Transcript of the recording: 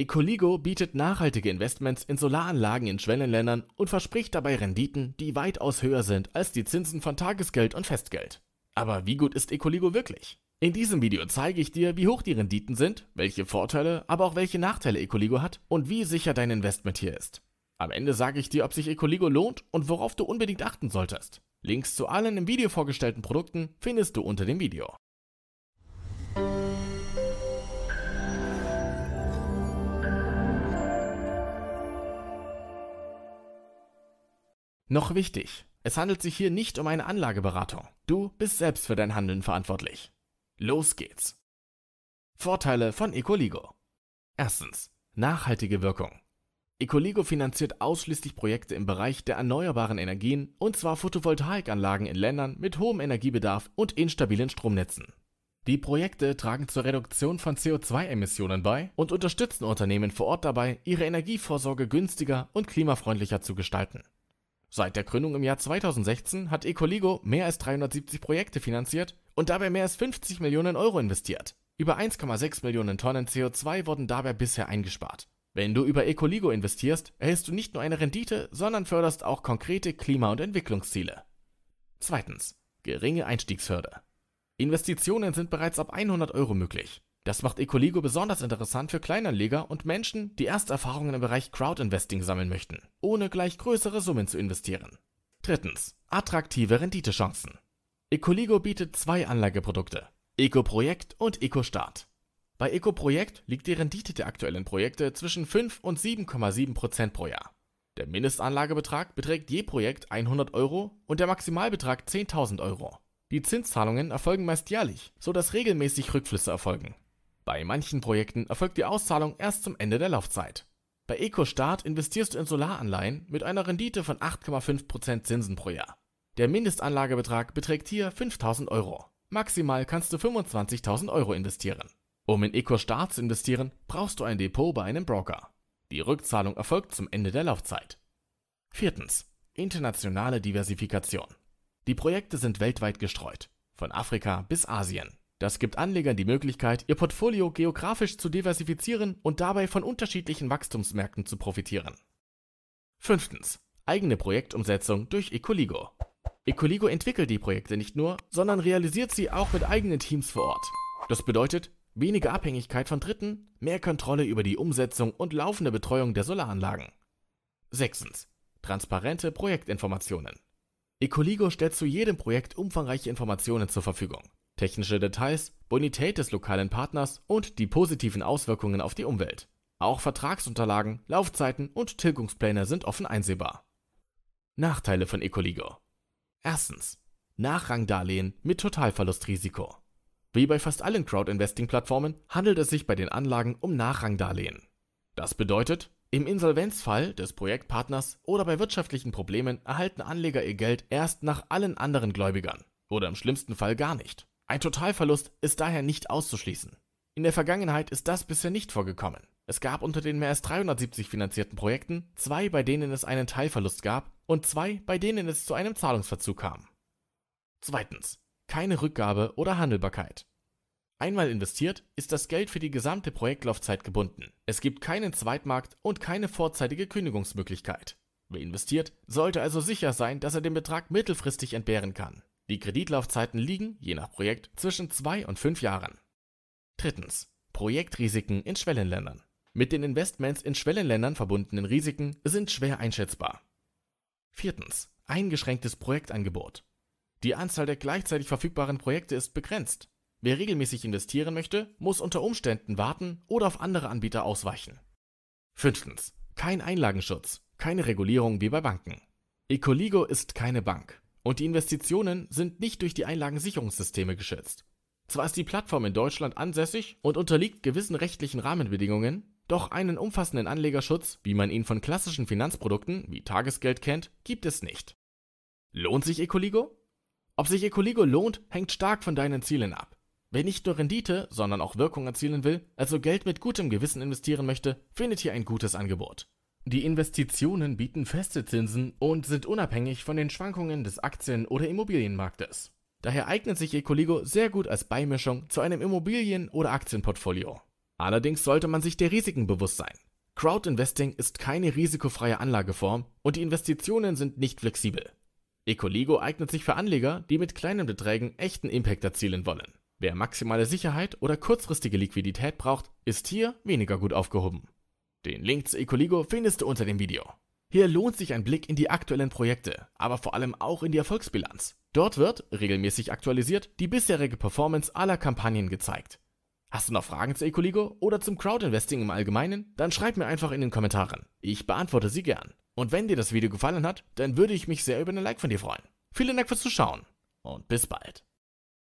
Ecoligo bietet nachhaltige Investments in Solaranlagen in Schwellenländern und verspricht dabei Renditen, die weitaus höher sind als die Zinsen von Tagesgeld und Festgeld. Aber wie gut ist Ecoligo wirklich? In diesem Video zeige ich dir, wie hoch die Renditen sind, welche Vorteile, aber auch welche Nachteile Ecoligo hat und wie sicher dein Investment hier ist. Am Ende sage ich dir, ob sich Ecoligo lohnt und worauf du unbedingt achten solltest. Links zu allen im Video vorgestellten Produkten findest du unter dem Video. Noch wichtig, es handelt sich hier nicht um eine Anlageberatung. Du bist selbst für dein Handeln verantwortlich. Los geht's! Vorteile von Ecoligo. Erstens, nachhaltige Wirkung. Ecoligo finanziert ausschließlich Projekte im Bereich der erneuerbaren Energien, und zwar Photovoltaikanlagen in Ländern mit hohem Energiebedarf und instabilen Stromnetzen. Die Projekte tragen zur Reduktion von CO2-Emissionen bei und unterstützen Unternehmen vor Ort dabei, ihre Energievorsorge günstiger und klimafreundlicher zu gestalten. Seit der Gründung im Jahr 2016 hat Ecoligo mehr als 370 Projekte finanziert und dabei mehr als 50 Millionen Euro investiert. Über 1,6 Millionen Tonnen CO2 wurden dabei bisher eingespart. Wenn du über Ecoligo investierst, erhältst du nicht nur eine Rendite, sondern förderst auch konkrete Klima- und Entwicklungsziele. Zweitens, geringe Einstiegshürde. Investitionen sind bereits ab 100 Euro möglich. Das macht Ecoligo besonders interessant für Kleinanleger und Menschen, die erste Erfahrungen im Bereich Crowdinvesting sammeln möchten, ohne gleich größere Summen zu investieren. Drittens, attraktive Renditechancen. Ecoligo bietet zwei Anlageprodukte, Eco-Projekt und Eco-Start. Bei Eco-Projekt liegt die Rendite der aktuellen Projekte zwischen 5 und 7,7% pro Jahr. Der Mindestanlagebetrag beträgt je Projekt 100 Euro und der Maximalbetrag 10.000 Euro. Die Zinszahlungen erfolgen meist jährlich, sodass regelmäßig Rückflüsse erfolgen. Bei manchen Projekten erfolgt die Auszahlung erst zum Ende der Laufzeit. Bei Eco-Start investierst du in Solaranleihen mit einer Rendite von 8,5% Zinsen pro Jahr. Der Mindestanlagebetrag beträgt hier 5.000 Euro. Maximal kannst du 25.000 Euro investieren. Um in Eco-Start zu investieren, brauchst du ein Depot bei einem Broker. Die Rückzahlung erfolgt zum Ende der Laufzeit. Viertens, internationale Diversifikation. Die Projekte sind weltweit gestreut, von Afrika bis Asien. Das gibt Anlegern die Möglichkeit, ihr Portfolio geografisch zu diversifizieren und dabei von unterschiedlichen Wachstumsmärkten zu profitieren. Fünftens, eigene Projektumsetzung durch Ecoligo. Ecoligo entwickelt die Projekte nicht nur, sondern realisiert sie auch mit eigenen Teams vor Ort. Das bedeutet, weniger Abhängigkeit von Dritten, mehr Kontrolle über die Umsetzung und laufende Betreuung der Solaranlagen. Sechstens, transparente Projektinformationen. Ecoligo stellt zu jedem Projekt umfangreiche Informationen zur Verfügung. Technische Details, Bonität des lokalen Partners und die positiven Auswirkungen auf die Umwelt. Auch Vertragsunterlagen, Laufzeiten und Tilgungspläne sind offen einsehbar. Nachteile von Ecoligo. Erstens, Nachrangdarlehen mit Totalverlustrisiko. Wie bei fast allen Crowdinvesting-Plattformen handelt es sich bei den Anlagen um Nachrangdarlehen. Das bedeutet, im Insolvenzfall des Projektpartners oder bei wirtschaftlichen Problemen erhalten Anleger ihr Geld erst nach allen anderen Gläubigern oder im schlimmsten Fall gar nicht. Ein Totalverlust ist daher nicht auszuschließen. In der Vergangenheit ist das bisher nicht vorgekommen. Es gab unter den mehr als 370 finanzierten Projekten 2, bei denen es einen Teilverlust gab und 2, bei denen es zu einem Zahlungsverzug kam. Zweitens, keine Rückgabe oder Handelbarkeit. Einmal investiert, ist das Geld für die gesamte Projektlaufzeit gebunden. Es gibt keinen Zweitmarkt und keine vorzeitige Kündigungsmöglichkeit. Wer investiert, sollte also sicher sein, dass er den Betrag mittelfristig entbehren kann. Die Kreditlaufzeiten liegen, je nach Projekt, zwischen 2 und 5 Jahren. Drittens, Projektrisiken in Schwellenländern. Mit den Investments in Schwellenländern verbundenen Risiken sind schwer einschätzbar. Viertens, eingeschränktes Projektangebot. Die Anzahl der gleichzeitig verfügbaren Projekte ist begrenzt. Wer regelmäßig investieren möchte, muss unter Umständen warten oder auf andere Anbieter ausweichen. Fünftens, kein Einlagenschutz, keine Regulierung wie bei Banken. Ecoligo ist keine Bank und die Investitionen sind nicht durch die Einlagensicherungssysteme geschützt. Zwar ist die Plattform in Deutschland ansässig und unterliegt gewissen rechtlichen Rahmenbedingungen, doch einen umfassenden Anlegerschutz, wie man ihn von klassischen Finanzprodukten wie Tagesgeld kennt, gibt es nicht. Lohnt sich Ecoligo? Ob sich Ecoligo lohnt, hängt stark von deinen Zielen ab. Wer nicht nur Rendite, sondern auch Wirkung erzielen will, also Geld mit gutem Gewissen investieren möchte, findet hier ein gutes Angebot. Die Investitionen bieten feste Zinsen und sind unabhängig von den Schwankungen des Aktien- oder Immobilienmarktes. Daher eignet sich Ecoligo sehr gut als Beimischung zu einem Immobilien- oder Aktienportfolio. Allerdings sollte man sich der Risiken bewusst sein. Crowdinvesting ist keine risikofreie Anlageform und die Investitionen sind nicht flexibel. Ecoligo eignet sich für Anleger, die mit kleinen Beträgen echten Impact erzielen wollen. Wer maximale Sicherheit oder kurzfristige Liquidität braucht, ist hier weniger gut aufgehoben. Den Link zu Ecoligo findest du unter dem Video. Hier lohnt sich ein Blick in die aktuellen Projekte, aber vor allem auch in die Erfolgsbilanz. Dort wird, regelmäßig aktualisiert, die bisherige Performance aller Kampagnen gezeigt. Hast du noch Fragen zu Ecoligo oder zum Crowdinvesting im Allgemeinen? Dann schreib mir einfach in den Kommentaren. Ich beantworte sie gern. Und wenn dir das Video gefallen hat, dann würde ich mich sehr über ein Like von dir freuen. Vielen Dank fürs Zuschauen und bis bald.